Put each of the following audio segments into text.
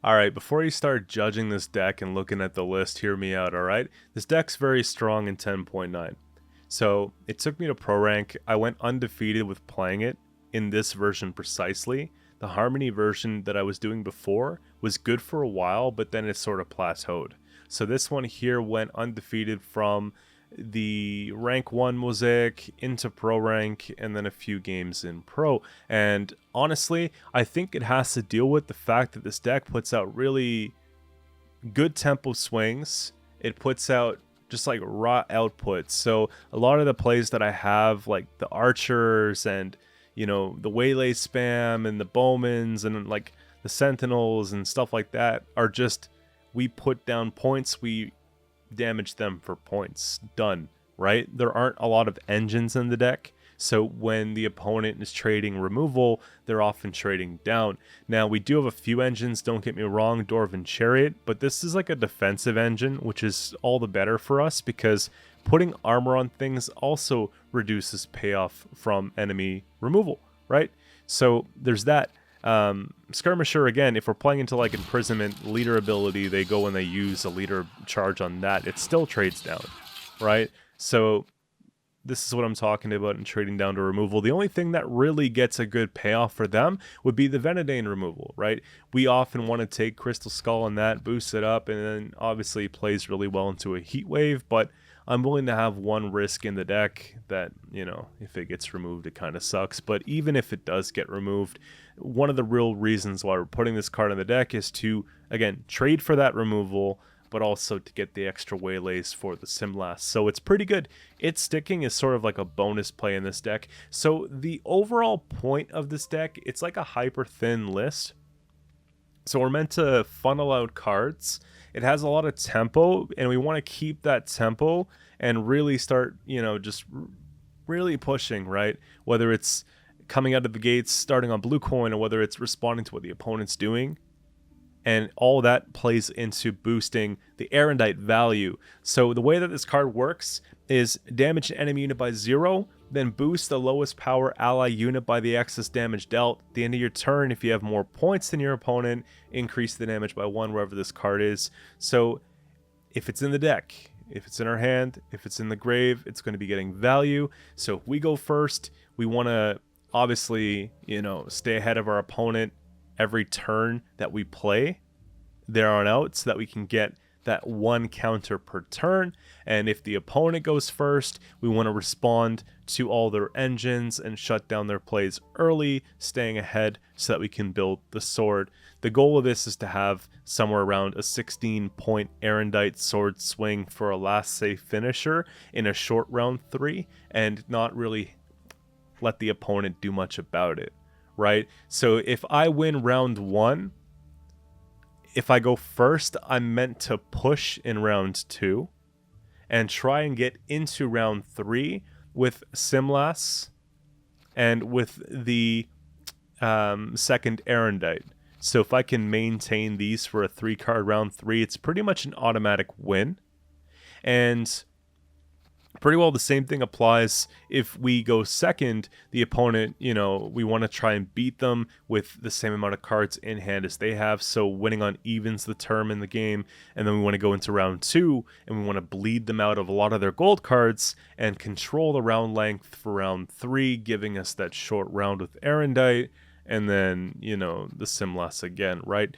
Alright, before you start judging this deck and looking at the list, hear me out, alright? This deck's very strong in 10.9. So, it took me to Pro Rank. I went undefeated with playing it in this version precisely. The Harmony version that I was doing before was good for a while, but then it sort of plateaued. So this one here went undefeated from the rank 1 mosaic into pro rank and then a few games in pro. And honestly, I think it has to deal with the fact that this deck puts out really good tempo swings. It puts out just like raw outputs. So a lot of the plays that I have, like the archers and the waylay spam and the bowmans and like the sentinels and stuff like that, are just, we put down points, we damage them for points, done, right? There aren't a lot of engines in the deck, so when the opponent is trading removal, they're often trading down. Now, we do have a few engines, don't get me wrong, Dwarven Chariot, but this is like a defensive engine, which is all the better for us because putting armor on things also reduces payoff from enemy removal, right? So there's that. Skirmisher, again, if we're playing into like Imprisonment, leader ability, they go and they use a leader charge on that, it still trades down, right? So this is what I'm talking about in trading down to removal. The only thing that really gets a good payoff for them would be the Venedane removal, right? We often want to take Crystal Skull on that, boost it up, and then obviously plays really well into a Heat Wave, but I'm willing to have one risk in the deck that, if it gets removed, it kind of sucks. But even if it does get removed, one of the real reasons why we're putting this card in the deck is to, again, trade for that removal, but also to get the extra waylays for the Simlast. So it's pretty good. Its sticking is sort of like a bonus play in this deck. So the overall point of this deck, it's like a hyper thin list. So we're meant to funnel out cards. It has a lot of tempo, and we want to keep that tempo and really start, just really pushing, right? Whether it's coming out of the gates, starting on blue coin, or whether it's responding to what the opponent's doing. And all that plays into boosting the Erendite value. So the way that this card works is damage an enemy unit by 0, then boost the lowest power ally unit by the excess damage dealt. At the end of your turn, if you have more points than your opponent, increase the damage by 1 wherever this card is. So if it's in the deck, if it's in our hand, if it's in the grave, it's going to be getting value. So if we go first, we want to obviously, stay ahead of our opponent every turn that we play there on out, so that we can get that 1 counter per turn. And if the opponent goes first, we want to respond to all their engines and shut down their plays early, staying ahead so that we can build the sword. The goal of this is to have somewhere around a 16-point Erendite sword swing for a last save finisher in a short round 3, and not really let the opponent do much about it, right? So if I win round 1, if I go first, I'm meant to push in round 2 and try and get into round 3 with Simlas and with the second Erendite. So if I can maintain these for a 3-card round 3, it's pretty much an automatic win. And pretty well the same thing applies if we go second. The opponent, we want to try and beat them with the same amount of cards in hand as they have, so winning on evens the term in the game. And then we want to go into round 2 and we want to bleed them out of a lot of their gold cards and control the round length for round 3, giving us that short round with Erendite. And then, the Simlas again, right?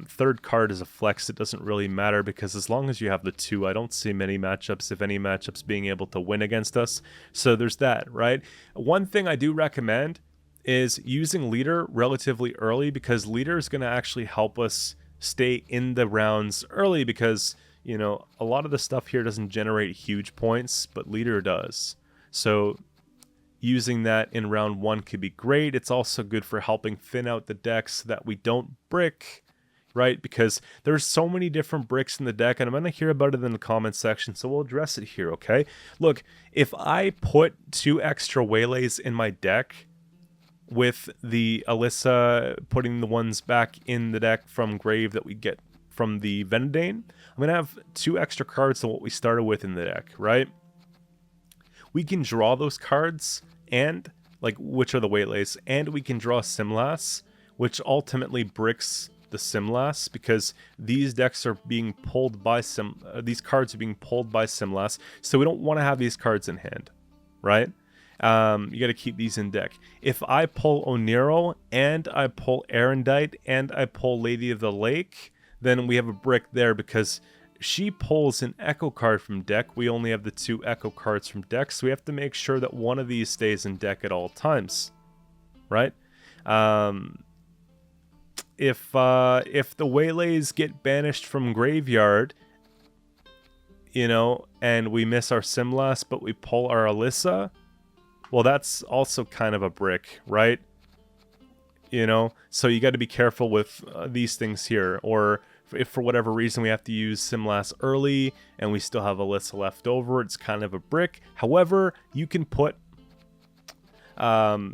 Third card is a flex. It doesn't really matter because as long as you have the 2, I don't see many matchups, if any matchups, being able to win against us. So there's that, right? One thing I do recommend is using leader relatively early, because leader is going to actually help us stay in the rounds early, because, a lot of the stuff here doesn't generate huge points, but leader does. So using that in round 1 could be great. It's also good for helping thin out the decks so that we don't brick, right? Because there's so many different bricks in the deck, and I'm going to hear about it in the comments section, so we'll address it here, okay? Look, if I put 2 extra waylays in my deck with the Alyssa putting the ones back in the deck from grave that we get from the Venedane, I'm going to have 2 extra cards than what we started with in the deck, right? We can draw those cards, and which are the waylays, and we can draw Simlas, which ultimately bricks the Simlas, because these decks are being pulled by these cards are being pulled by Simlas, so we don't want to have these cards in hand, right? You got to keep these in deck. If I pull Oniro and I pull Erendite and I pull Lady of the Lake, then we have a brick there because she pulls an Echo card from deck. We only have the 2 Echo cards from deck, so we have to make sure that one of these stays in deck at all times, right? If the Waylays get banished from graveyard, you know, and we miss our Simlas, but we pull our Alyssa, well, that's also kind of a brick, right? You know, so you got to be careful with these things here. Or if for whatever reason we have to use Simlas early and we still have Alyssa left over, it's kind of a brick. However, you can put the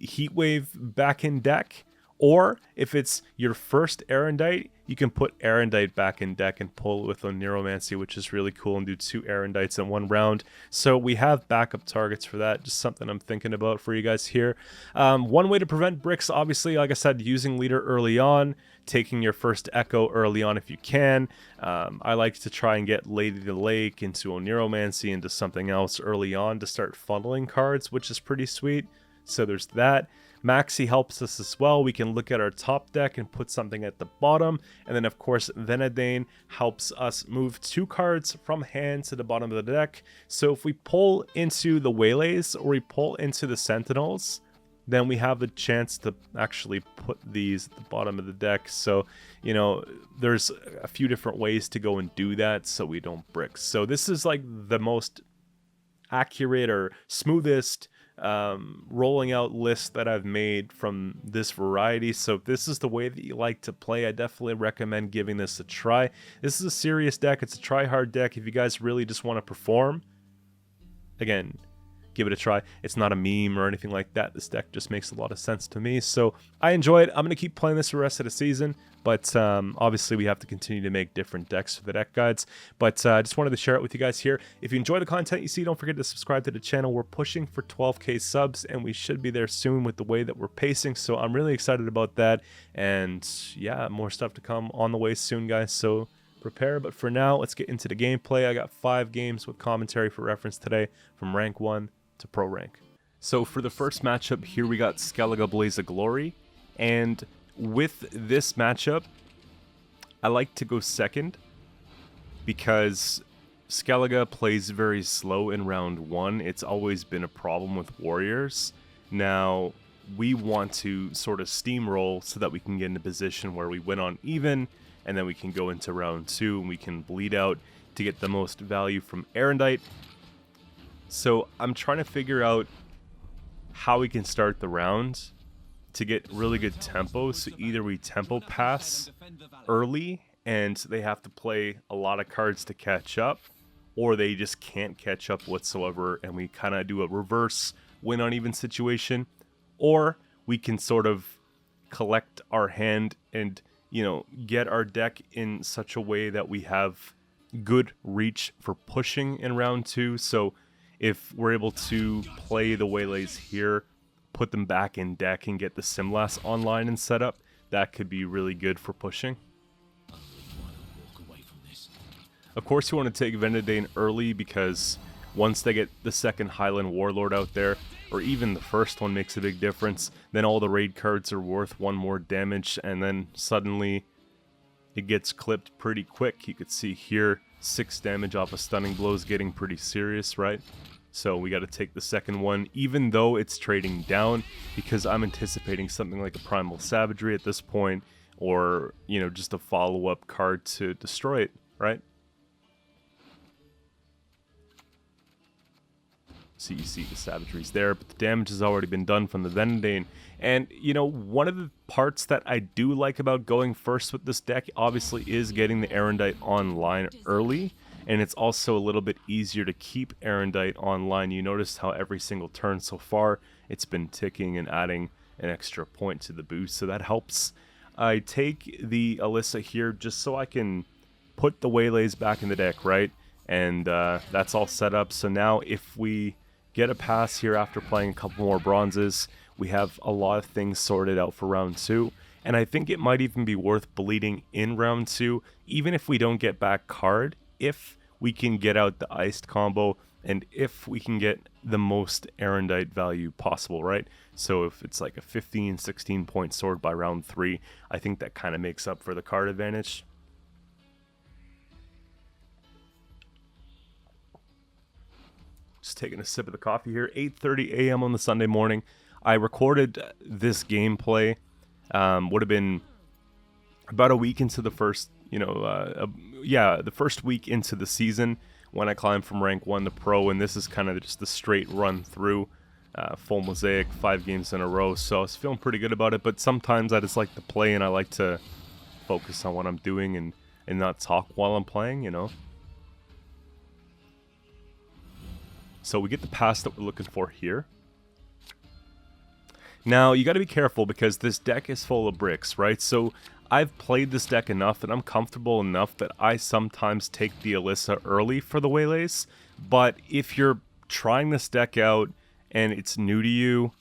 Heatwave back in deck, or if it's your first Erendite, you can put Erendite back in deck and pull it with Oniromancy, which is really cool, and do 2 Erendites in 1 round. So we have backup targets for that, just something I'm thinking about for you guys here. One way to prevent bricks, obviously, like I said, using leader early on, taking your first Echo early on if you can. I like to try and get Lady of the Lake into Oniromancy, into something else early on to start funneling cards, which is pretty sweet. So there's that. Maxi helps us as well. We can look at our top deck and put something at the bottom. And then, of course, Venadane helps us move 2 cards from hand to the bottom of the deck. So if we pull into the Waylays or we pull into the Sentinels, then we have the chance to actually put these at the bottom of the deck. So, you know, there's a few different ways to go and do that so we don't brick. So this is like the most accurate or smoothest rolling out list that I've made from this variety. So if this is the way that you like to play, I definitely recommend giving this a try. This is a serious deck. It's a try hard deck. If you guys really just want to perform, again, give it a try. It's not a meme or anything like that. This deck just makes a lot of sense to me. So I enjoy it. I'm going to keep playing this the rest of the season. But obviously we have to continue to make different decks for the deck guides. But I just wanted to share it with you guys here. If you enjoy the content you see, don't forget to subscribe to the channel. We're pushing for 12K subs, and we should be there soon with the way that we're pacing. So I'm really excited about that. And yeah, more stuff to come on the way soon, guys. So prepare. But for now, let's get into the gameplay. I got 5 games with commentary for reference today, from rank 1 to pro rank. So for the first matchup here, we got Skellige Blaze of Glory. And with this matchup, I like to go second because Skellige plays very slow in round 1. It's always been a problem with warriors. Now, we want to sort of steamroll so that we can get in a position where we win on even, and then we can go into round 2 and we can bleed out to get the most value from Erendite. So I'm trying to figure out how we can start the round to get really good tempo. So either we tempo pass early and they have to play a lot of cards to catch up, or they just can't catch up whatsoever and we kind of do a reverse win on even situation, or we can sort of collect our hand and, you know, get our deck in such a way that we have good reach for pushing in round 2. So if we're able to play the Waylays here, put them back in deck and get the Simlas online and set up, that could be really good for pushing. Of course, you want to take Venadane early because once they get the second Highland Warlord out there, or even the first one makes a big difference, then all the raid cards are worth 1 more damage, and then suddenly it gets clipped pretty quick. You could see here 6 damage off of stunning blows getting pretty serious, right? So we got to take the second one, even though it's trading down, because I'm anticipating something like a Primal Savagery at this point, or, you know, just a follow-up card to destroy it, right? So you see the Savageries there, but the damage has already been done from the Venadane. And, you know, one of the parts that I do like about going first with this deck, obviously, is getting the Erendite online early. And it's also a little bit easier to keep Erendite online. You notice how every single turn so far, it's been ticking and adding an extra point to the boost. So that helps. I take the Alyssa here just so I can put the Waylays back in the deck, right? And that's all set up. So now if we get a pass here after playing a couple more bronzes, we have a lot of things sorted out for round 2. and I think it might even be worth bleeding in round 2, even if we don't get back card, if we can get out the iced combo, and if we can get the most Erendite value possible, right? So if it's like a 15, 16 point sword by round 3, I think that kind of makes up for the card advantage. Just taking a sip of the coffee here. 8:30 a.m. on the Sunday morning. I recorded this gameplay. Would have been about a week into the first, the first week into the season when I climbed from rank 1 to pro, and this is kind of just the straight run through, full mosaic, 5 games in a row, so I was feeling pretty good about it, but sometimes I just like to play and I like to focus on what I'm doing and not talk while I'm playing, you know? So we get the pass that we're looking for here. Now, you got to be careful because this deck is full of bricks, right? So I've played this deck enough that I'm comfortable enough that I sometimes take the Alyssa early for the waylays. But if you're trying this deck out and it's new to you,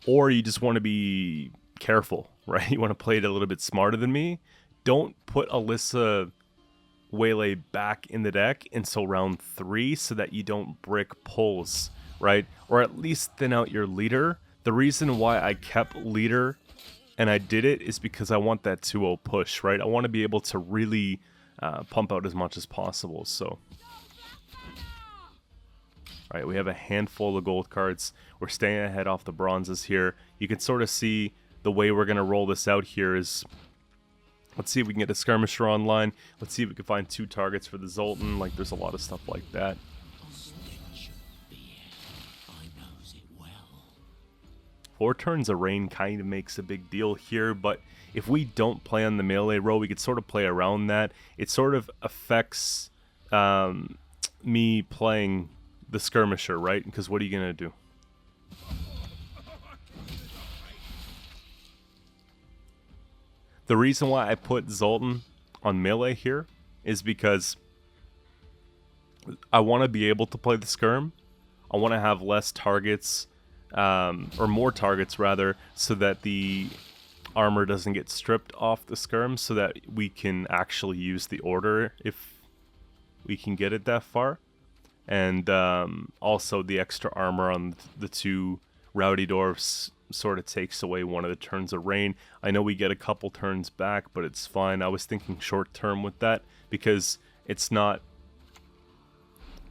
or you just want to be careful, right? You want to play it a little bit smarter than me, don't put Alyssa waylay back in the deck until round 3 so that you don't brick pulls, right? Or at least thin out your leader. The reason why I kept leader and I did it is because I want that 2-0 push, right? I want to be able to really pump out as much as possible. So, all right, we have a handful of gold cards. We're staying ahead off the bronzes here. You can sort of see the way we're going to roll this out here is, let's see if we can get a skirmisher online. Let's see if we can find 2 targets for the Zoltan. Like, there's a lot of stuff like that. 4 turns of rain kind of makes a big deal here, but if we don't play on the melee row, we could sort of play around that. It sort of affects me playing the skirmisher, right? Because what are you going to do? The reason why I put Zoltan on melee here is because I want to be able to play the skirm. I want to have less targets, or more targets rather, so that the armor doesn't get stripped off the skirm, so that we can actually use the order if we can get it that far. And also the extra armor on the 2 rowdy dwarfs sort of takes away one of the turns of rain. I know we get a couple turns back, but it's fine. I was thinking short term with that because it's not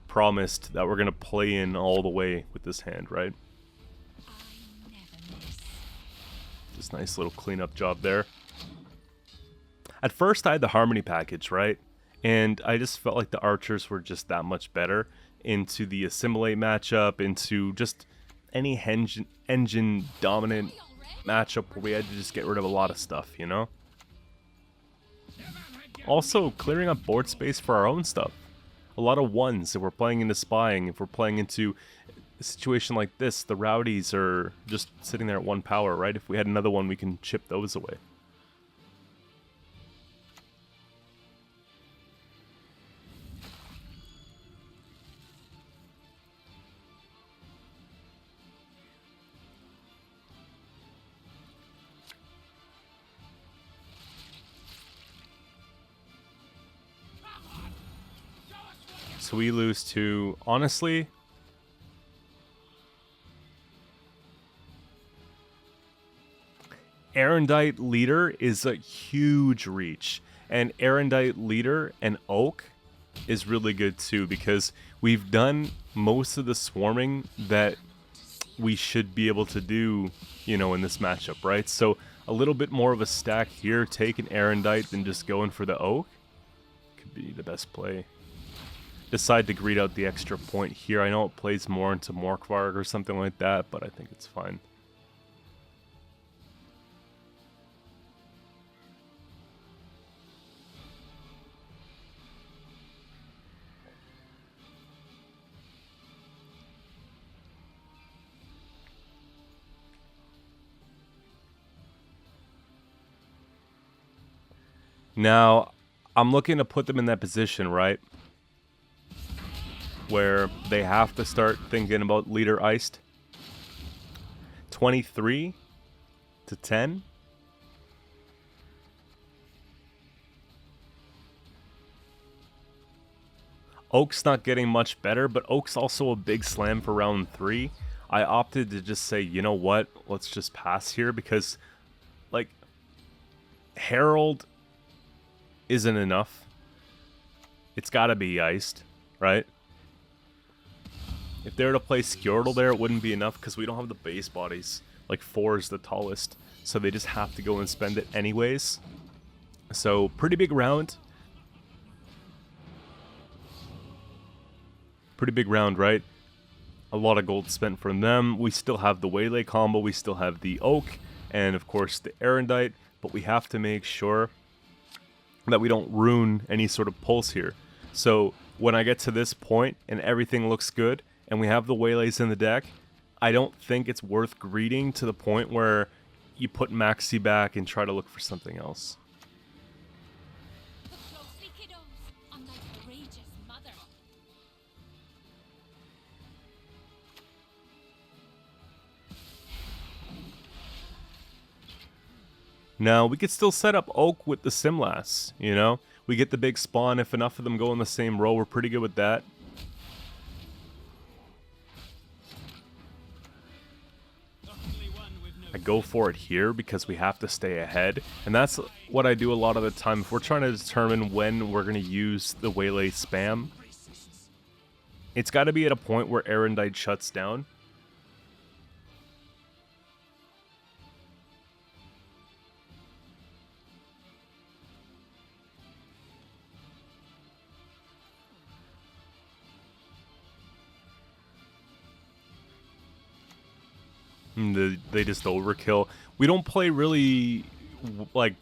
promised that we're going to play in all the way with this hand, right? Just nice little cleanup job there. At first I had the Harmony package, right? And I just felt like the archers were just that much better into the Assimilate matchup, into just any engine dominant matchup where we had to just get rid of a lot of stuff, you know? Also, clearing up board space for our own stuff. A lot of 1s if we're playing into spying, if we're playing into a situation like this, the rowdies are just sitting there at 1 power, right? If we had another one, we can chip those away. So we lose to, honestly, Erendite leader is a huge reach, and Erendite leader and Oak is really good too, because we've done most of the swarming that we should be able to do, you know, in this matchup, right? So a little bit more of a stack here, take an Erendite than just going for the Oak could be the best play. Decide to greed out the extra point here. I know it plays more into Morkvarg or something like that, but I think it's fine. Now, I'm looking to put them in that position, right? Where they have to start thinking about leader iced. 23 to 10. Oak's not getting much better, but Oak's also a big slam for round 3. I opted to just say, you know what, let's just pass here because, like, Herald isn't enough. It's got to be iced, right? If they were to play Squirrel there, it wouldn't be enough because we don't have the base bodies. Like, 4 is the tallest, so they just have to go and spend it anyways. So, pretty big round. Pretty big round, right? A lot of gold spent from them. We still have the Waylay combo, we still have the Oak, and of course the Erendite, but we have to make sure that we don't ruin any sort of pulse here. So when I get to this point and everything looks good, and we have the Waylays in the deck, I don't think it's worth greeding to the point where you put Maxi back and try to look for something else. Now, we could still set up Oak with the Simlas, you know? We get the big spawn. If enough of them go in the same row, we're pretty good with that. I go for it here because we have to stay ahead. And that's what I do a lot of the time. If we're trying to determine when we're going to use the Waylay spam, it's got to be at a point where Erendite shuts down. They just overkill. We don't play really, like,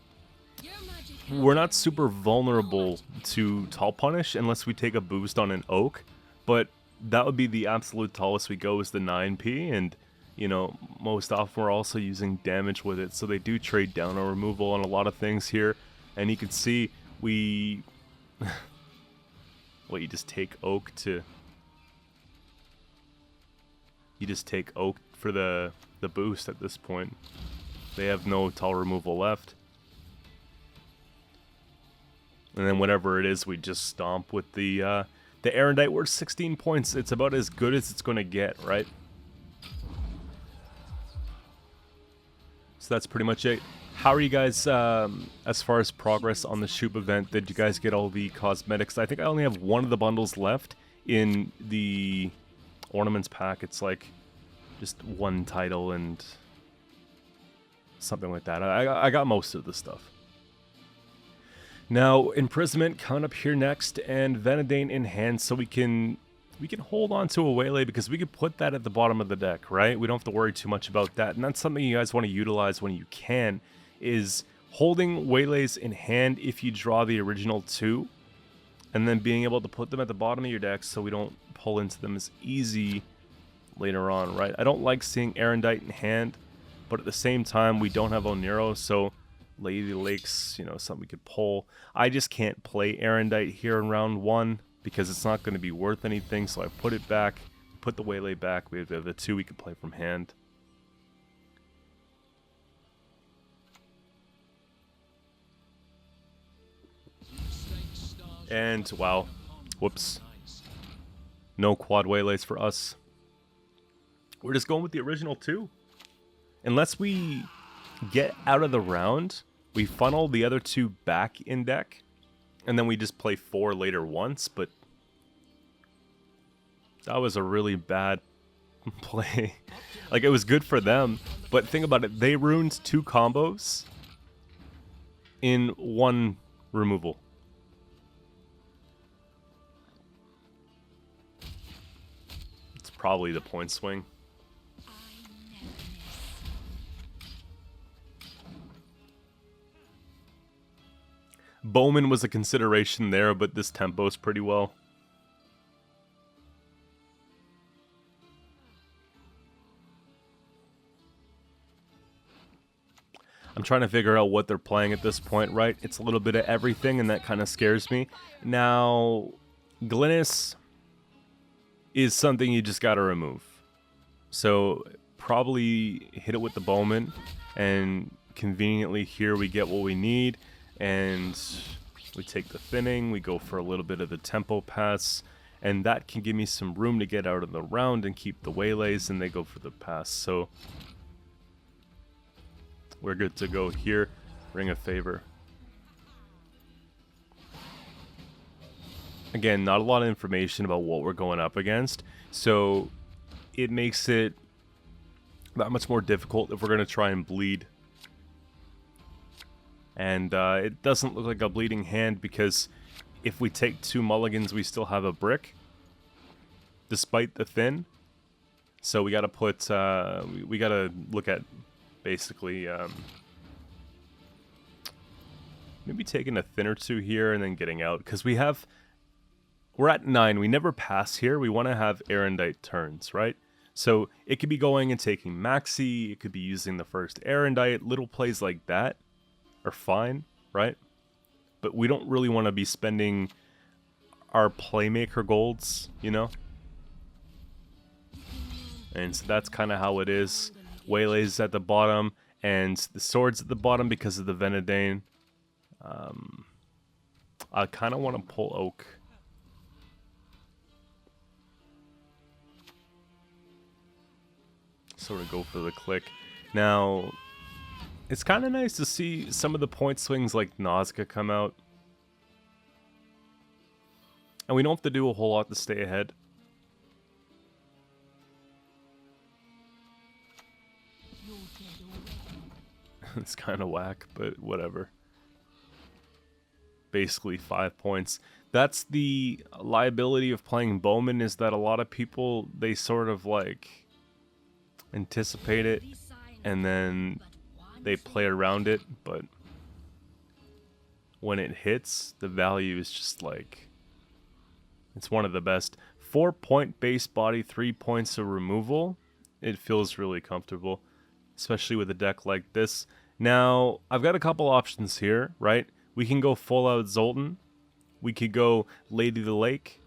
we're not super vulnerable to tall punish unless we take a boost on an Oak, but that would be the absolute tallest we go is the 9p, and, you know, most often we're also using damage with it, so they do trade down our removal on a lot of things here, and you can see we, well, you just take Oak to, you just take Oak for the boost at this point. They have no tall removal left. And then whatever it is, we just stomp with the Erendite. We're 16 points. It's about as good as it's going to get, right? So that's pretty much it. How are you guys as far as progress on the Shoop event? Did you guys get all the cosmetics? I think I only have one of the bundles left in the ornaments pack. It's like just one title and something like that. I got most of the stuff. Now, Imprisonment coming up here next, and Vanadane in hand, so we can hold on to a Waylay because we could put that at the bottom of the deck, right? We don't have to worry too much about that, and that's something you guys want to utilize when you can, is holding Waylays in hand if you draw the original 2, and then being able to put them at the bottom of your deck so we don't pull into them as easy later on, right? I don't like seeing Erendite in hand, but at the same time, we don't have Oniro, so Lady Lake's, you know, something we could pull. I just can't play Erendite here in round 1 because it's not going to be worth anything, so I put it back, put the Waylay back. We have the 2 we could play from hand. And, wow, whoops. No quad Waylays for us. We're just going with the original 2. Unless we get out of the round, we funnel the other 2 back in deck, and then we just play 4 later once, but that was a really bad play. Like, it was good for them, but think about it, they ruined 2 combos in 1 removal. It's probably the point swing. Bowman was a consideration there, but this tempos pretty well. I'm trying to figure out what they're playing at this point, right? It's a little bit of everything, and that kind of scares me. Now, Glynis is something you just got to remove. So, probably hit it with the bowman, and conveniently here we get what we need, and we take the thinning, we go for a little bit of the tempo pass, and that can give me some room to get out of the round and keep the waylays, and they go for the pass. So we're good to go here. Ring of Favor. Again, not a lot of information about what we're going up against, so it makes it that much more difficult if we're going to try and bleed. And it doesn't look like a bleeding hand, because if we take 2 mulligans, we still have a brick, despite the thin. So we got to put, we got to look at basically maybe taking a thin or 2 here and then getting out, because we're at 9. We never pass here. We want to have Erendite turns, right? So it could be going and taking Maxi. It could be using the first Erendite. Little plays like that are fine, right? But we don't really want to be spending our playmaker golds, you know? And so that's kind of how it is. Waylays at the bottom, and the swords at the bottom because of the Venedane. I kind of want to pull Oak. Sort of go for the click. Now, it's kind of nice to see some of the point swings like Nazca come out. And we don't have to do a whole lot to stay ahead. It's kind of whack, but whatever. Basically 5 points. That's the liability of playing Bowman, is that a lot of people, they sort of like anticipate it and then they play around it, but when it hits, the value is just like, it's one of the best. 4-point base body, 3 points of removal. It feels really comfortable, especially with a deck like this. Now, I've got a couple options here, right? We can go full out Zoltan. We could go Lady of the Lake.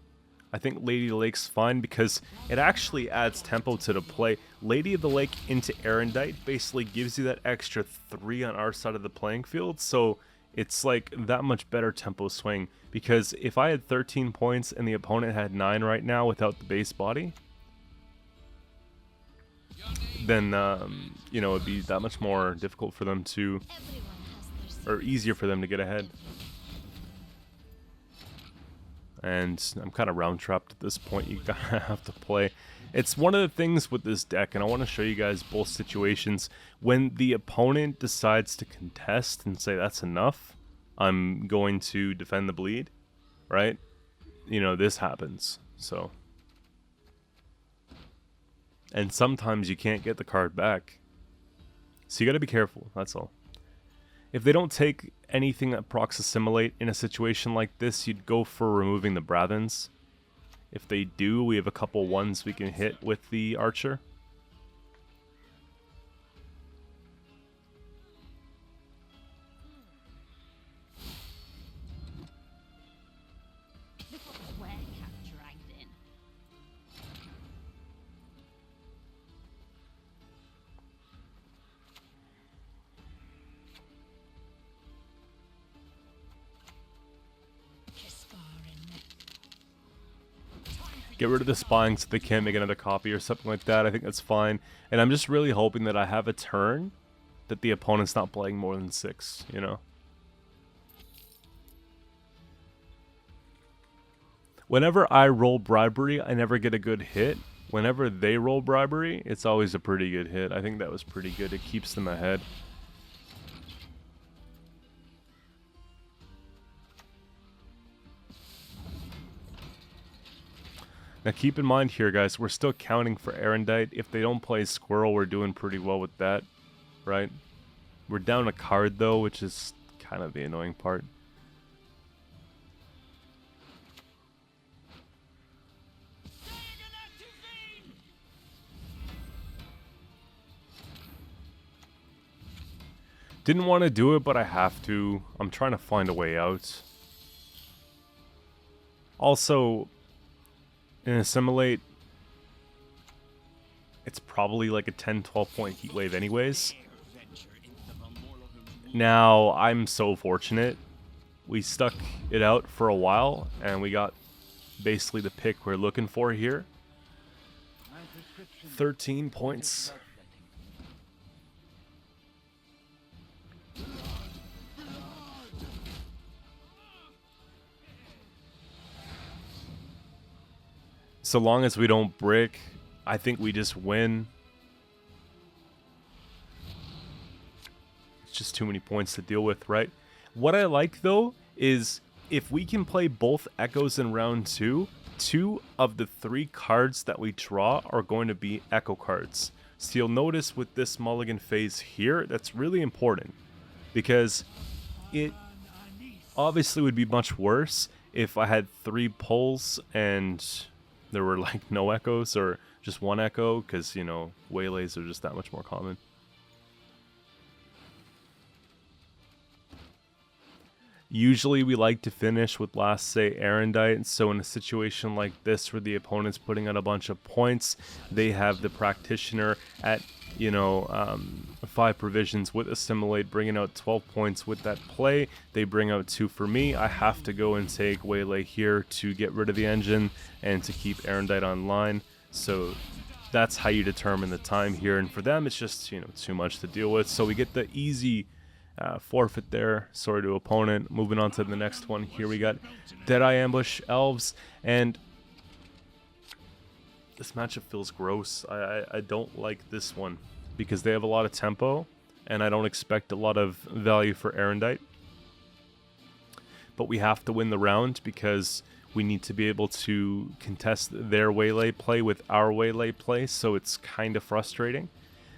I think Lady of the Lake's fine because it actually adds tempo to the play. Lady of the Lake into Erendite basically gives you that extra 3 on our side of the playing field, so it's like that much better tempo swing. Because if I had 13 points and the opponent had 9 right now without the base body, then you know, it'd be that much more difficult for them to, or easier for them to get ahead. And I'm kind of round trapped at this point. You gotta have to play. It's one of the things with this deck, and I want to show you guys both situations. When the opponent decides to contest and say that's enough, I'm going to defend the bleed, right? You know, this happens. So, and sometimes you can't get the card back, so you got to be careful. That's all. If they don't take anything that procs assimilate in a situation like this, you'd go for removing the Brathens. If they do, we have a couple ones we can hit with the Archer. Get rid of the spying so they can't make another copy or something like that. I think that's fine. And I'm just really hoping that I have a turn that the opponent's not playing more than 6, you know? Whenever I roll bribery, I never get a good hit. Whenever they roll bribery, it's always a pretty good hit. I think that was pretty good. It keeps them ahead. Now keep in mind here, guys, we're still counting for Erendite. If they don't play Squirrel, we're doing pretty well with that, right? We're down a card, though, which is kind of the annoying part. Didn't want to do it, but I have to. I'm trying to find a way out. Also, in Assimilate, it's probably like a 10-12 point heat wave anyways. Now, I'm so fortunate. We stuck it out for a while, and we got basically the pick we're looking for here. 13 points. So long as we don't brick, I think we just win. It's just too many points to deal with, right? What I like, though, is if we can play both Echoes in round 2, 2 of the 3 cards that we draw are going to be Echo cards. So you'll notice with this mulligan phase here, that's really important. Because it obviously would be much worse if I had 3 pulls and there were like no Echoes or just 1 Echo, because, you know, waylays are just that much more common. Usually we like to finish with last say Erendite, so in a situation like this where the opponent's putting out a bunch of points, they have the practitioner at, you know, 5 provisions with assimilate, bringing out 12 points with that play. They bring out 2 for me. I have to go and take waylay here to get rid of the engine and to keep Erendite online. So that's how you determine the time here, and for them it's just, you know, too much to deal with. So we get the easy forfeit there. Sorry to opponent. Moving on to the next one. Here we got Deadeye Ambush Elves, and this matchup feels gross. I don't like this one because they have a lot of tempo, and I don't expect a lot of value for Erendite. But we have to win the round because we need to be able to contest their waylay play with our waylay play, so it's kind of frustrating.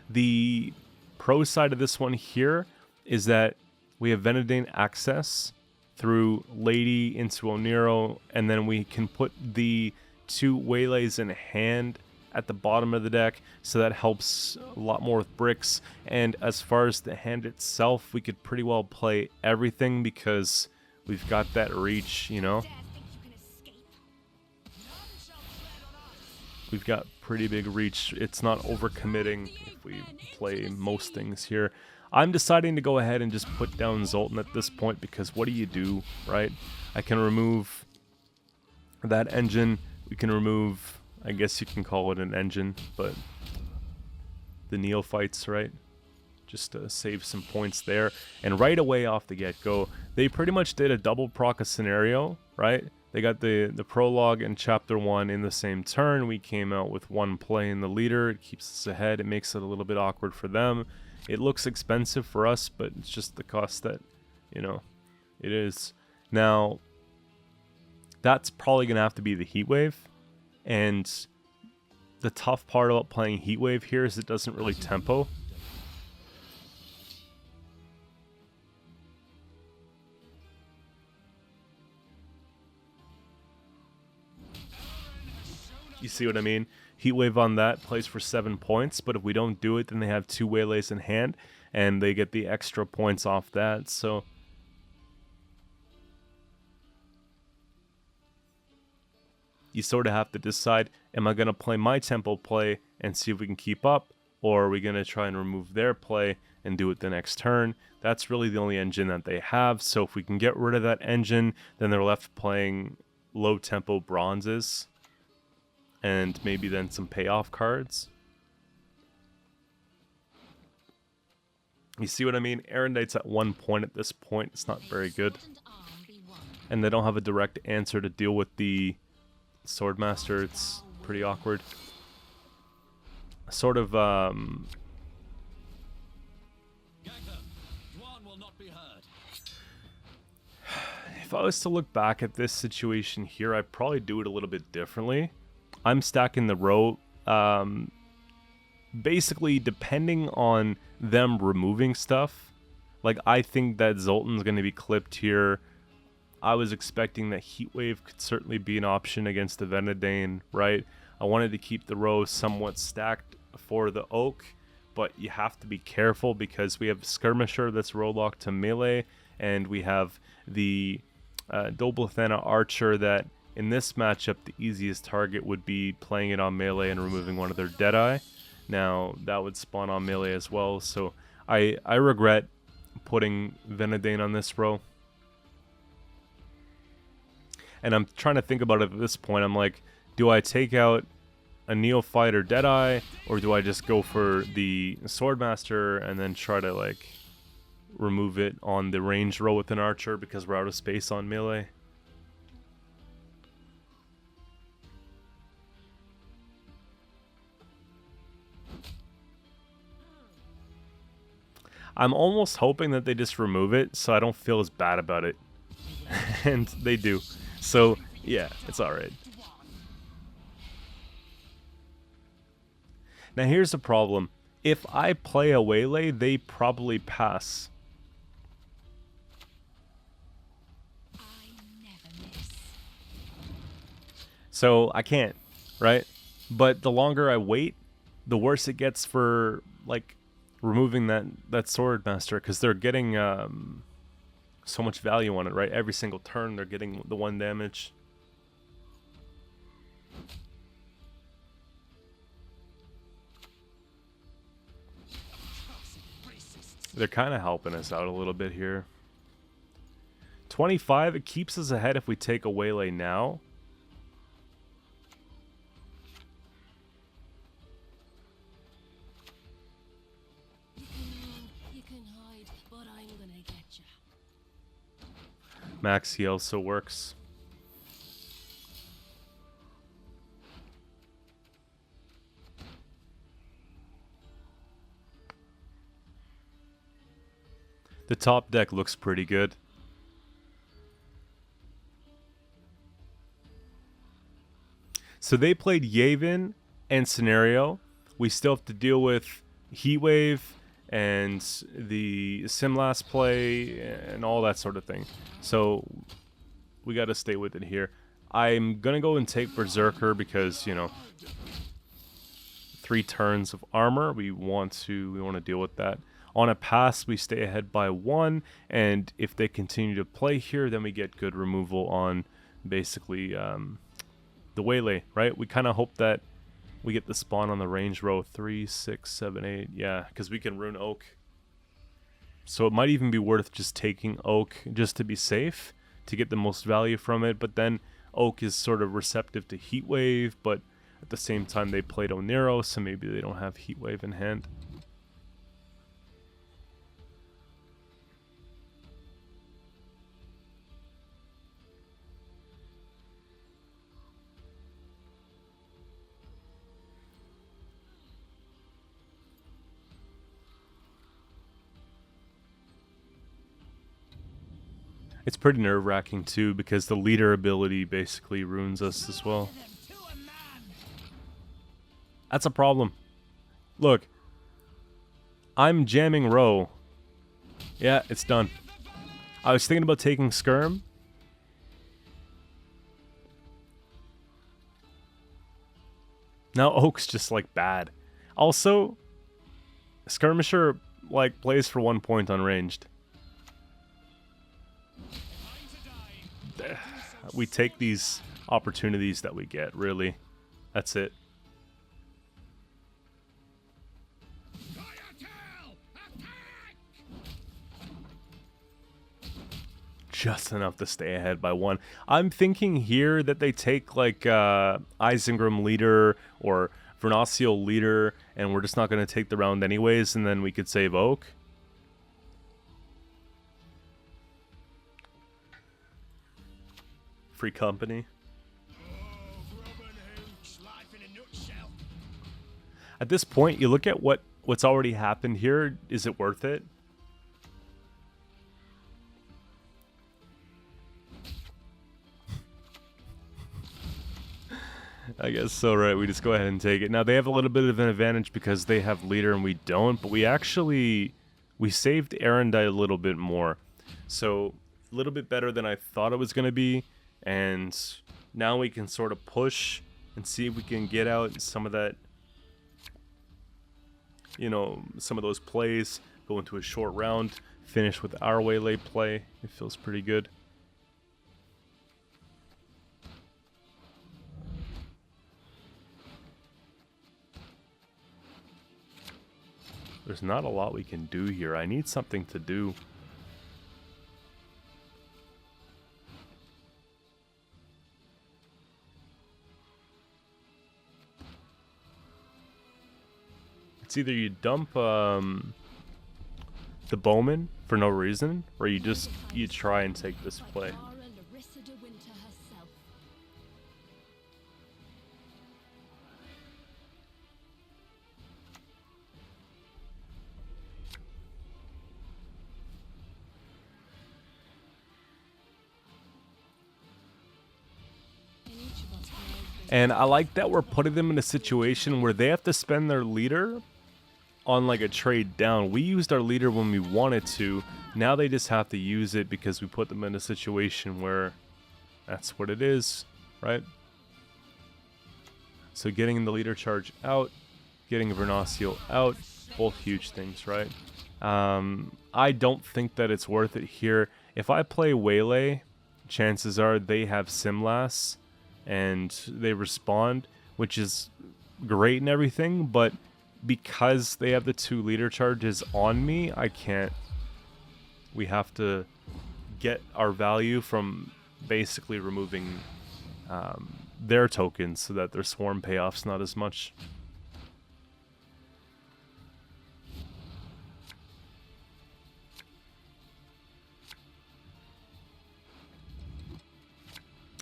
The pro side of this one here is that we have Venedane access through Lady into Oniro, and then we can put the 2 waylays in hand at the bottom of the deck, so that helps a lot more with bricks. And as far as the hand itself, we could pretty well play everything because we've got that reach, you know? We've got pretty big reach. It's not overcommitting if we play most things here. I'm deciding to go ahead and just put down Zoltan at this point because what do you do, right? I can remove that engine. We can remove, I guess you can call it an engine, but the neophytes, right? Just to save some points there. And right away off the get-go, they pretty much did a double proc scenario, right? They got the prologue and chapter 1 in the same turn. We came out with 1 play in the leader. It keeps us ahead. It makes it a little bit awkward for them. It looks expensive for us, but it's just the cost that, you know, it is. Now, that's probably going to have to be the heat wave. And the tough part about playing heat wave here is it doesn't really tempo. You see what I mean? Heatwave on that plays for 7 points, but if we don't do it, then they have 2 waylays in hand, and they get the extra points off that, so... You sort of have to decide, am I going to play my tempo play and see if we can keep up, or are we going to try and remove their play and do it the next turn? That's really the only engine that they have, so if we can get rid of that engine, then they're left playing low tempo bronzes. And maybe then some payoff cards. You see what I mean? Erendite's at 1 point at this point. It's not very good. And they don't have a direct answer to deal with the Swordmaster. It's pretty awkward. Sort of, if I was to look back at this situation here, I'd probably do it a little bit differently. I'm stacking the row, basically depending on them removing stuff. Like, I think that Zoltan's going to be clipped here. I was expecting that Heatwave could certainly be an option against the Venedane, right? I wanted to keep the row somewhat stacked for the Oak, but you have to be careful because we have Skirmisher that's row locked to melee, and we have the Doblathana Archer that in this matchup, the easiest target would be playing it on melee and removing one of their Deadeye. Now that would spawn on melee as well, so I regret putting Venedane on this row. And I'm trying to think about it at this point. I'm like, do I take out a Neophyte or Deadeye, or do I just go for the Swordmaster and then try to like remove it on the range row with an archer because we're out of space on melee? I'm almost hoping that they just remove it so I don't feel as bad about it. And they do. So, yeah, it's alright. Now here's the problem. If I play a Waylay, they probably pass. So I can't, right? But the longer I wait, the worse it gets for, like, removing that Swordmaster, because they're getting so much value on it, right? Every single turn they're getting the 1 damage. They're kind of helping us out a little bit here. 25, it keeps us ahead if we take a Waylay now. Maxi also works. The top deck looks pretty good. So they played Yavin and Scenario. We still have to deal with Heatwave and the Simlast play and all that sort of thing. So we got to stay with it here. I'm going to go and take Berserker because, you know, 3 turns of armor. We want to deal with that. On a pass, we stay ahead by 1, and if they continue to play here, then we get good removal on basically the Waylay, right? We kind of hope that we get the spawn on the range row 3, 6, 7, 8. Yeah, because we can rune Oak. So it might even be worth just taking Oak just to be safe, to get the most value from it. But then Oak is sort of receptive to Heatwave, but at the same time they played Onero, so maybe they don't have Heatwave in hand. It's pretty nerve-wracking too, because the leader ability basically ruins us as well. That's a problem. Look, I'm jamming row. Yeah, it's done. I was thinking about taking Skirm. Now Oak's just like bad. Also, Skirmisher like plays for 1 point unranged. We take these opportunities that we get, really. That's it. Just enough to stay ahead by 1. I'm thinking here that they take like Isengrim leader or Vernacial leader, and we're just not going to take the round anyways, and then we could save Oak. Free company. At this point, you look at what's already happened here. Is it worth it? I guess so, right? We just go ahead and take it. Now, they have a little bit of an advantage because they have leader and we don't, but we saved Arendite a little bit more. So, a little bit better than I thought it was going to be. And now we can sort of push and see if we can get out some of that, you know, some of those plays, go into a short round, finish with our Waylay play. It feels pretty good. There's not a lot we can do here. I need something to do. It's either you dump the bowman for no reason, or you try and take this play. And I like that we're putting them in a situation where they have to spend their leader on like a trade down. We used our leader when we wanted to. Now they just have to use it because we put them in a situation where that's what it is, right? So getting the leader charge out, getting Vernacio out, both huge things, right? I don't think that it's worth it here. If I play Waylay, chances are they have Simlas and they respond, which is great and everything, but because they have the 2 leader charges on me, I can't. We have to get our value from basically removing their tokens so that their swarm payoff's not as much.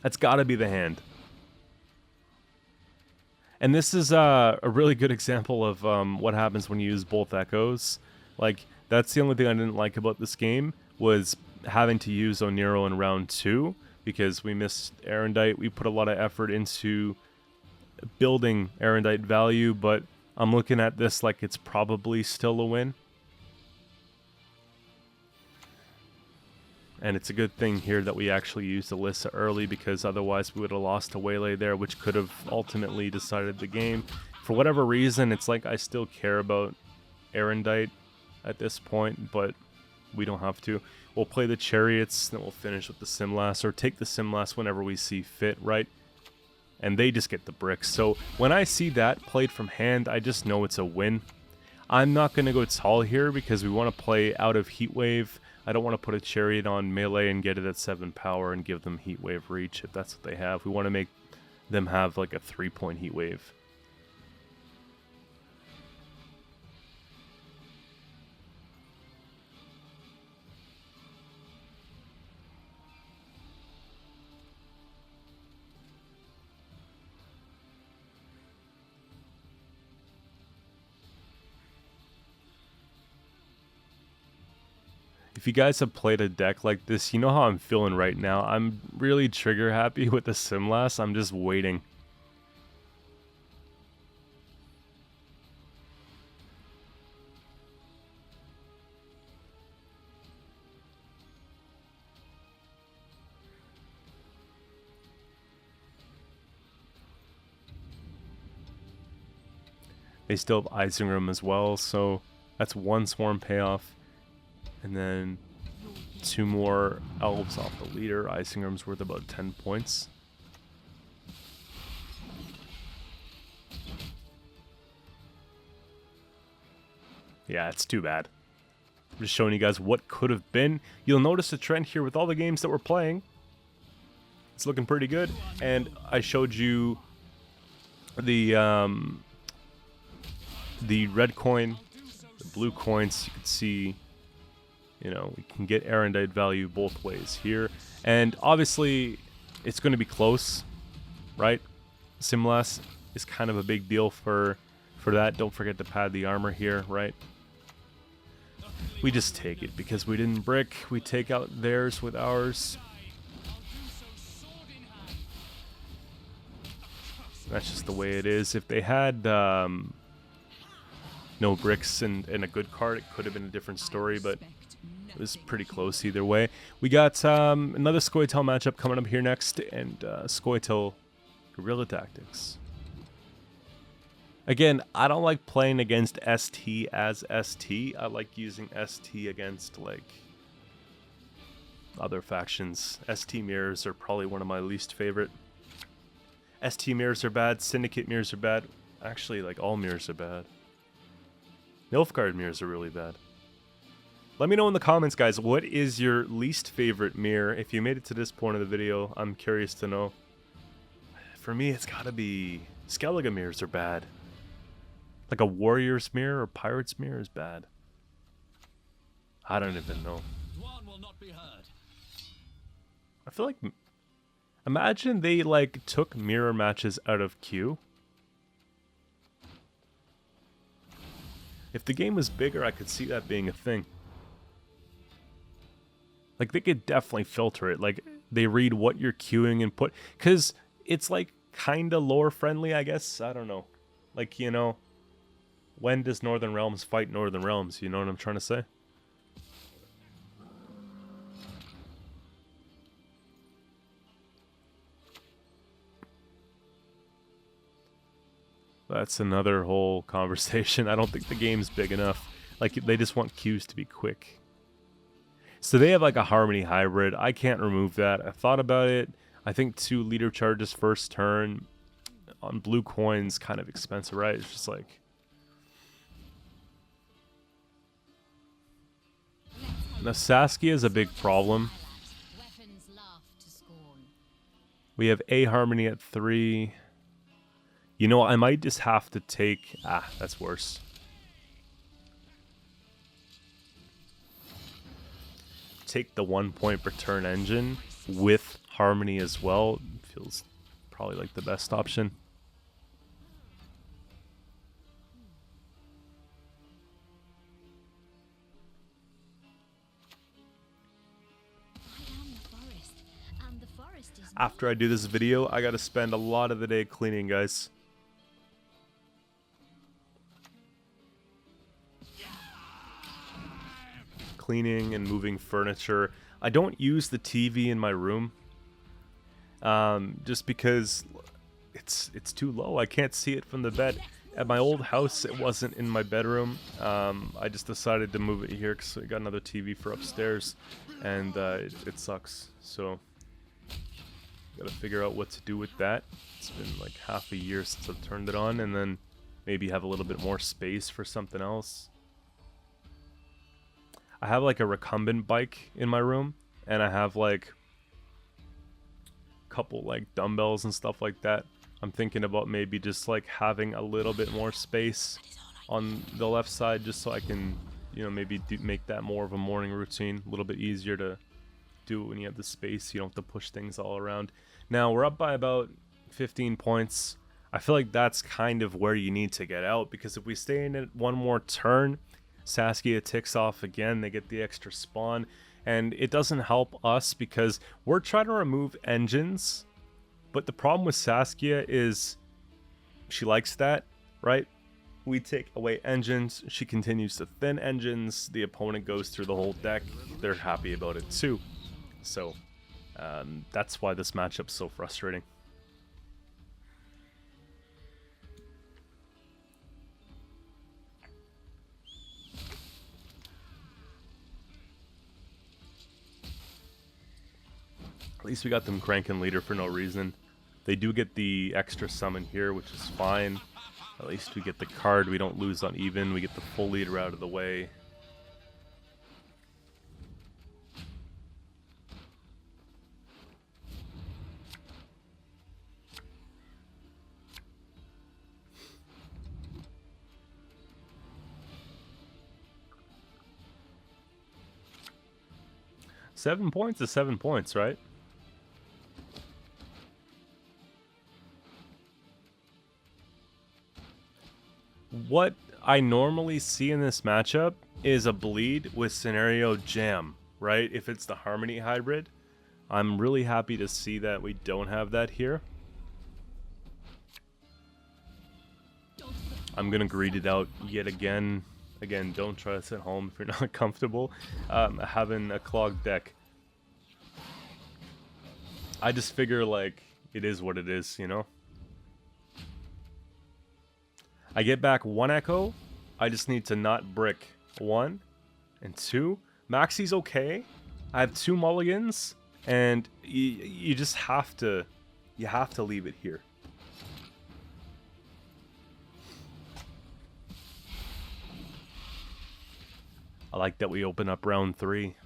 That's gotta be the hand. And this is a really good example of what happens when you use both echoes. Like, that's the only thing I didn't like about this game, was having to use Oniro in round 2, because we missed Erendite. We put a lot of effort into building Erendite value, but I'm looking at this like it's probably still a win. And it's a good thing here that we actually used Alyssa early, because otherwise we would have lost to Waylay there, which could have ultimately decided the game. For whatever reason, it's like I still care about Erendite at this point, but we don't have to. We'll play the Chariots, then we'll finish with the Simlas, or take the Simlas whenever we see fit, right? And they just get the bricks. So when I see that played from hand, I just know it's a win. I'm not going to go tall here because we want to play out of Heatwave. I don't want to put a Chariot on melee and get it at 7 power and give them Heatwave reach if that's what they have. We want to make them have like a 3-point Heatwave. If you guys have played a deck like this, you know how I'm feeling right now. I'm really trigger happy with the Simlas. I'm just waiting. They still have Isingram as well, so that's 1 swarm payoff. And then 2 more elves off the leader. Isingram's worth about 10 points. Yeah, it's too bad. I'm just showing you guys what could have been. You'll notice a trend here with all the games that we're playing. It's looking pretty good. And I showed you the red coin, the blue coins. You can see, you know, we can get Erendite value both ways here. And obviously, it's going to be close, right? Simlas is kind of a big deal for that. Don't forget to pad the armor here, right? We just take it because we didn't brick. We take out theirs with ours. That's just the way it is. If they had no bricks and a good card, it could have been a different story, but it was pretty close either way. We got another Scoia'tael matchup coming up here next, and Scoia'tael Guerilla Tactics. Again, I don't like playing against ST as ST. I like using ST against, like, other factions. ST mirrors are probably one of my least favorite. ST mirrors are bad. Syndicate mirrors are bad. Actually, like, all mirrors are bad. Nilfgaard mirrors are really bad. Let me know in the comments, guys, what is your least favorite mirror? If you made it to this point of the video, I'm curious to know. For me, it's gotta be... Skellige mirrors are bad. Like a warrior's mirror or pirate's mirror is bad. I don't even know. I feel like... Imagine they, like, took mirror matches out of Q. If the game was bigger, I could see that being a thing. Like, they could definitely filter it. Like, they read what you're queuing and put... Because it's, like, kind of lore friendly, I guess. I don't know. Like, you know... When does Northern Realms fight Northern Realms? You know what I'm trying to say? That's another whole conversation. I don't think the game's big enough. Like, they just want queues to be quick. So they have like a Harmony hybrid. I can't remove that. I thought about it. I think 2 leader charges first turn on blue coins, kind of expensive, right? It's just like... Now Saskia is a big problem. We have a Harmony at 3. You know, I might just have to take... Ah, that's worse. Take the 1 point per turn engine with Harmony as well. Feels probably like the best option. After I do this video, I gotta spend a lot of the day cleaning, guys. Cleaning and moving furniture. I don't use the TV in my room. Just because it's too low. I can't see it from the bed. At my old house, it wasn't in my bedroom. I just decided to move it here because I got another TV for upstairs, and it sucks. So gotta figure out what to do with that. It's been like half a year since I've turned it on, and then maybe have a little bit more space for something else. I have like a recumbent bike in my room, and I have like a couple like dumbbells and stuff like that. I'm thinking about maybe just like having a little bit more space on the left side, just so I can, you know, maybe make that more of a morning routine. A little bit easier to do when you have the space. You don't have to push things all around. Now we're up by about 15 points. I feel like that's kind of where you need to get out, because if we stay in it one more turn, Saskia ticks off again. They get the extra spawn, and it doesn't help us because we're trying to remove engines. But the problem with Saskia is she likes that, right? We take away engines, she continues to thin engines, the opponent goes through the whole deck, they're happy about it too. So that's why this matchup's so frustrating. At least we got them cranking leader for no reason. They do get the extra summon here, which is fine. At least we get the card. We don't lose on even. We get the full leader out of the way. Seven points is 7 points, right? What I normally see in this matchup is a bleed with scenario jam, right? If it's the Harmony hybrid. I'm really happy to see that we don't have that here. I'm gonna greed it out yet again. Again, don't try this at home if you're not comfortable having a clogged deck. I just figure, like, it is what it is, you know? I get back 1 echo. I just need to not brick 1 and 2. Maxi's okay. I have 2 mulligans, and you just have to, leave it here. I like that we open up round 3.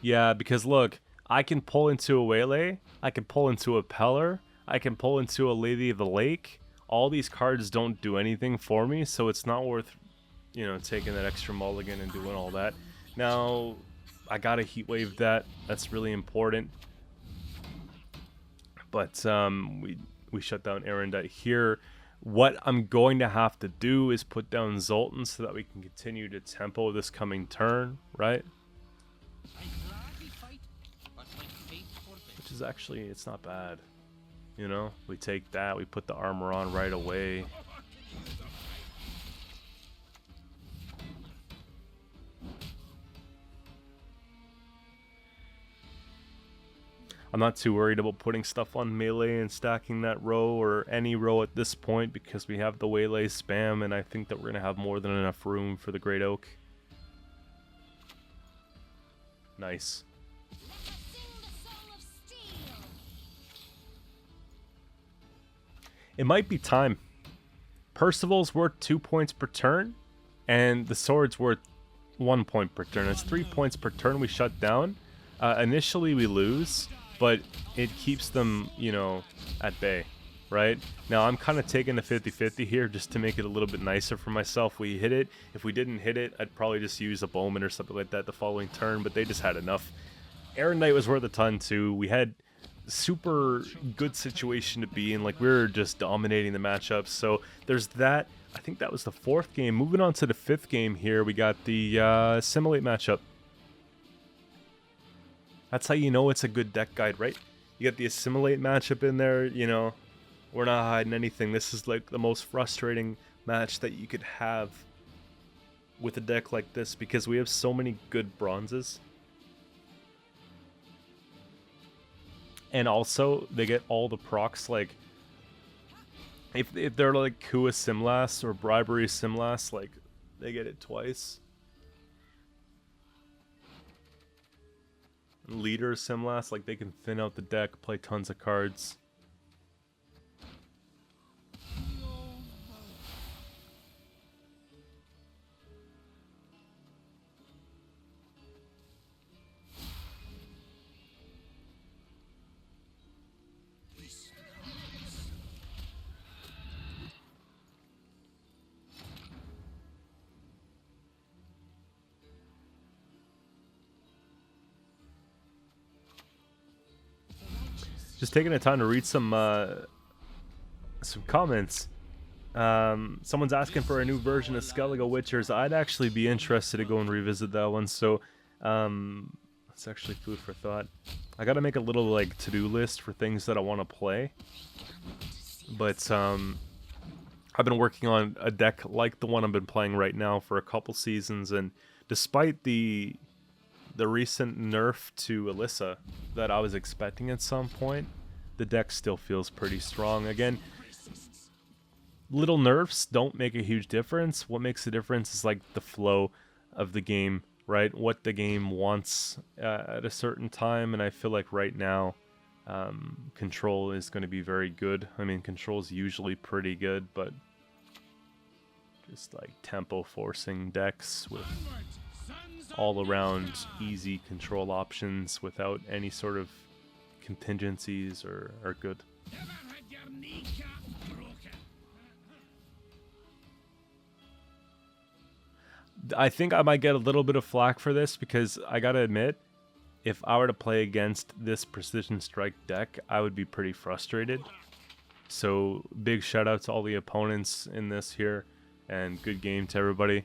Yeah, because look, I can pull into a Waylay, I can pull into a Peller, I can pull into a Lady of the Lake. All these cards don't do anything for me, so it's not worth, you know, taking that extra mulligan and doing all that. Now, I gotta heat wave that. That's really important. But we shut down Erendite here. What I'm going to have to do is put down Zoltan so that we can continue to tempo this coming turn, right? Which is actually, it's not bad. You know, we take that, we put the armor on right away. I'm not too worried about putting stuff on melee and stacking that row or any row at this point because we have the Waylay spam, and I think that we're going to have more than enough room for the Great Oak. Nice. It might be time. Percival's worth 2 points per turn, and the sword's worth 1 point per turn. It's 3 points per turn we shut down. Initially we lose, but it keeps them, you know, at bay, right? Now I'm kind of taking the 50-50 here just to make it a little bit nicer for myself. We hit it. If we didn't hit it, I'd probably just use a bowman or something like that the following turn, but they just had enough. Erendite was worth a ton too. We had super good situation to be in, like we were just dominating the matchups, so there's that. I think that was the 4th game. Moving on to the 5th game here, we got the Assimilate matchup. That's how you know it's a good deck guide, right? You got the Assimilate matchup in there, you know, we're not hiding anything. This is like the most frustrating match that you could have with a deck like this because we have so many good bronzes. And also, they get all the procs, like, if they're like Kua Simlas or Bribery Simlas, like, they get it twice. Leader Simlas, like, they can thin out the deck, play tons of cards. Just taking the time to read some comments. Someone's asking for a new version of Skellige Witchers. I'd actually be interested to go and revisit that one. So it's actually food for thought. I gotta make a little like to-do list for things that I want to play. But I've been working on a deck like the one I've been playing right now for a couple seasons, and despite the recent nerf to Alyssa that I was expecting at some point, the deck still feels pretty strong. Again, little nerfs don't make a huge difference. What makes the difference is like the flow of the game, right? What the game wants at a certain time, and I feel like right now control is going to be very good. I mean, control is usually pretty good, but just like tempo forcing decks with all around easy control options without any sort of contingencies are good. I think I might get a little bit of flack for this because I gotta admit, if I were to play against this Precision Strike deck, I would be pretty frustrated. So big shout out to all the opponents in this here, and good game to everybody.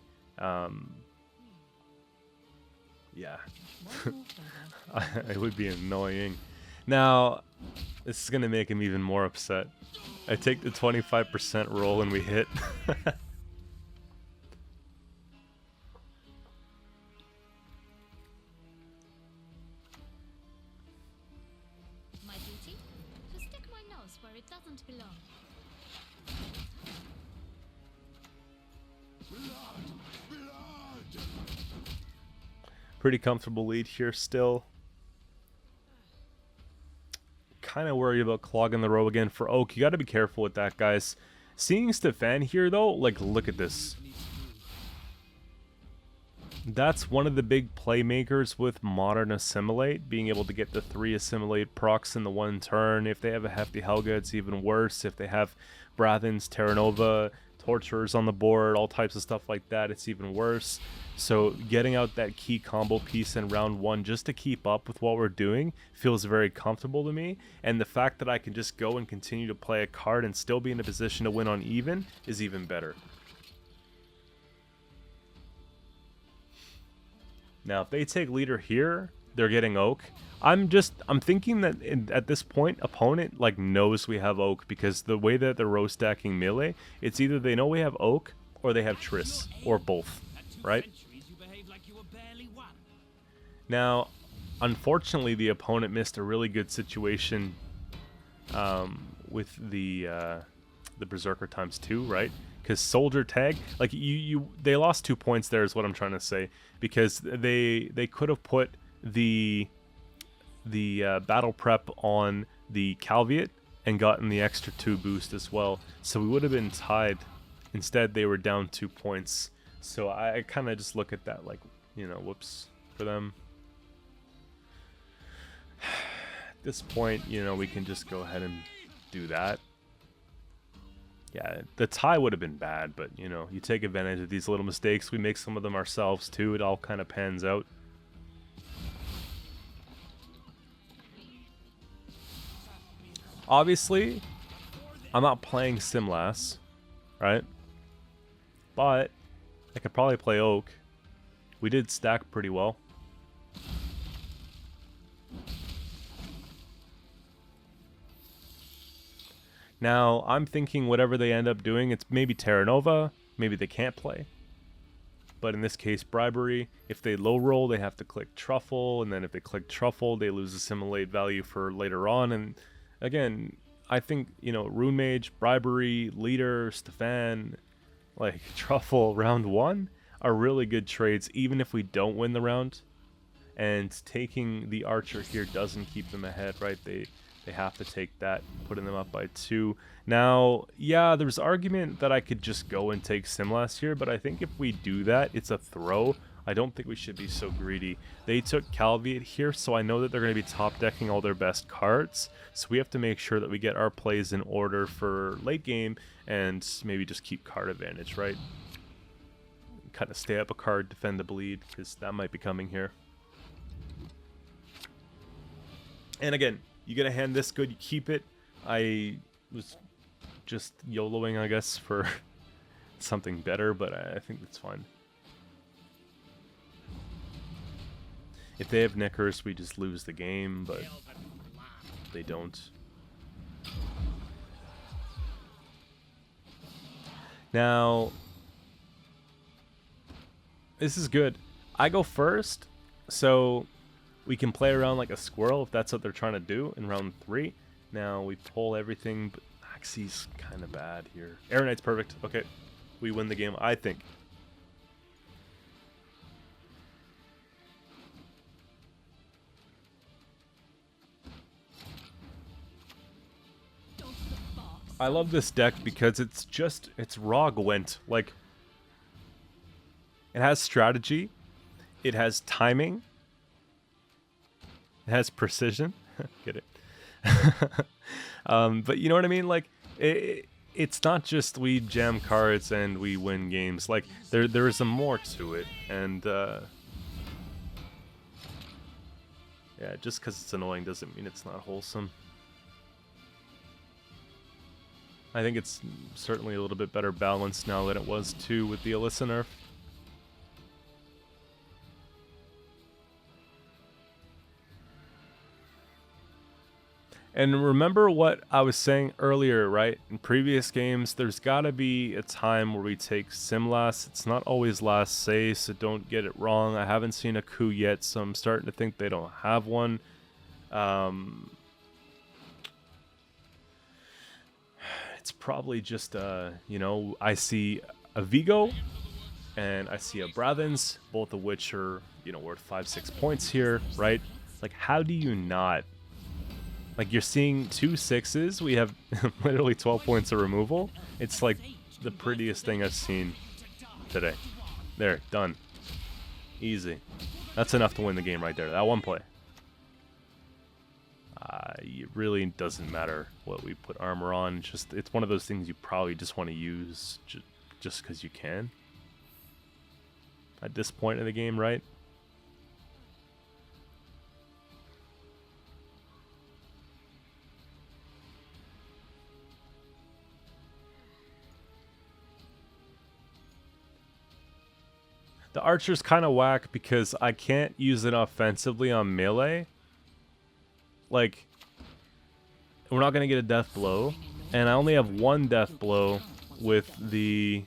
Yeah, it would be annoying. Now, this is going to make him even more upset. I take the 25% roll and we hit. My duty? To stick my nose where it doesn't belong. Pretty comfortable lead here still. Kind of worried about clogging the row again for Oak. You got to be careful with that, guys. Seeing Stefan here though, like look at this. That's one of the big playmakers with modern Assimilate, being able to get the 3 Assimilate procs in the one turn. If they have a Hefty Helga, it's even worse. If they have Brathens, Terra Nova, Torturers on the board, all types of stuff like that, it's even worse. So getting out that key combo piece in round 1 just to keep up with what we're doing feels very comfortable to me. And the fact that I can just go and continue to play a card and still be in a position to win on even is even better. Now, if they take leader here, they're getting Oak. I'm thinking that at this point, opponent like knows we have Oak, because the way that they're row stacking melee, it's either they know we have Oak or they have Triss, or both, right? Now, unfortunately, the opponent missed a really good situation with the Berserker ×2, right? Because Soldier Tag, like they lost 2 points there is what I'm trying to say, because they could have put the battle prep on the Calviet and gotten the extra 2 boost as well, so we would have been tied. Instead, they were down 2 points. So I kind of just look at that like, you know, whoops for them. At this point, you know, we can just go ahead and do that. Yeah, the tie would have been bad, but, you know, you take advantage of these little mistakes. We make some of them ourselves, too. It all kind of pans out. Obviously, I'm not playing Simlas, right? But I could probably play Oak. We did stack pretty well. Now, I'm thinking whatever they end up doing, it's maybe Terra Nova, maybe they can't play. But in this case, Bribery. If they low roll, they have to click Truffle, and then if they click Truffle, they lose Assimilate value for later on. And again, I think, you know, Rune Mage, Bribery, Leader, Stefan, like Truffle round 1 are really good trades, even if we don't win the round. And taking the Archer here doesn't keep them ahead, right? They have to take that, putting them up by 2. Now, yeah, there's argument that I could just go and take Simlas here, but I think if we do that, it's a throw. I don't think we should be so greedy. They took Calviet here, so I know that they're going to be top decking all their best cards. So we have to make sure that we get our plays in order for late game and maybe just keep card advantage, right? Kind of stay up a card, defend the bleed, because that might be coming here. And again, you get a hand this good, you keep it. I was just YOLOing, I guess, for something better, but I think that's fine. If they have Knickers, we just lose the game, but they don't. Now, this is good. I go first, so we can play around like a squirrel if that's what they're trying to do in round 3. Now we pull everything, but Axi's kind of bad here. Air Knight's perfect. Okay, we win the game, I think. I love this deck because it's raw Gwent. Like, it has strategy, it has timing, it has precision. Get it? But you know what I mean? Like, it's not just we jam cards and we win games. Like, there is a more to it. And yeah, just because it's annoying doesn't mean it's not wholesome. I think it's certainly a little bit better balanced now than it was too with the Alyssa nerf. And remember what I was saying earlier, right? In previous games, there's got to be a time where we take Simlas. It's not always last say, so don't get it wrong. I haven't seen a coup yet, so I'm starting to think they don't have one. It's probably just, you know, I see a Vigo and I see a Brathens, both of which are, you know, worth 5-6 points here, right? Like, how do you not Like, you're seeing 2 6s. We have literally 12 points of removal. It's like the prettiest thing I've seen today. There, done. Easy. That's enough to win the game right there. That one play. It really doesn't matter what we put armor on. It's one of those things you probably just want to use just because you can. At this point in the game, right? The archer's kind of whack because I can't use it offensively on melee. Like, we're not going to get a death blow. And I only have 1 death blow with the...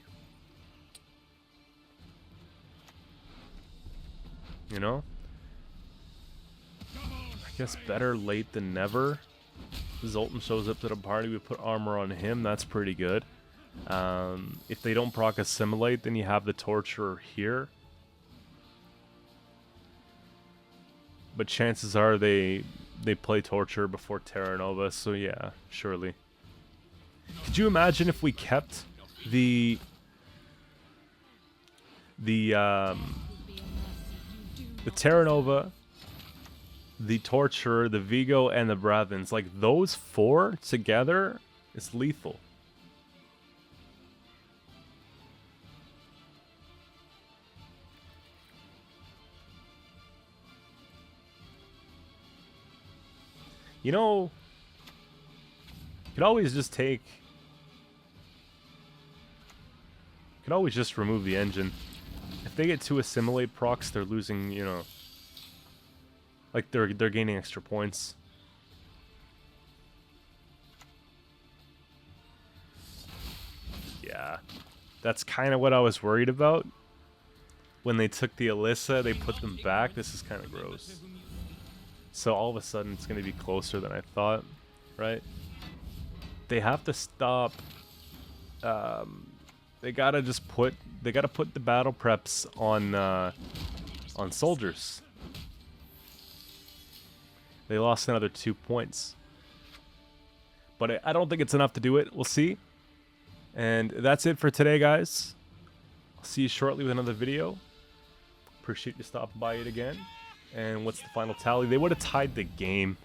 You know? I guess better late than never. Zoltan shows up to the party, we put armor on him, that's pretty good. If they don't proc assimilate, then you have the torturer here. But chances are they play torture before Terra Nova, so yeah, surely. Could you imagine if we kept the Terra Nova, the Torturer, the Vigo, and the Brethrens? Like, those 4 together is lethal. You know, you could always just take... You could always just remove the engine. If they get 2 assimilate procs, they're losing, you know... Like, they're gaining extra points. Yeah. That's kind of what I was worried about. When they took the Alyssa, they put them back. This is kind of gross. So all of a sudden, it's going to be closer than I thought, right? They have to stop. They gotta just put. They gotta put the battle preps on soldiers. They lost another 2 points, but I don't think it's enough to do it. We'll see. And that's it for today, guys. I'll see you shortly with another video. Appreciate you stopping by it again. And what's the final tally? They would have tied the game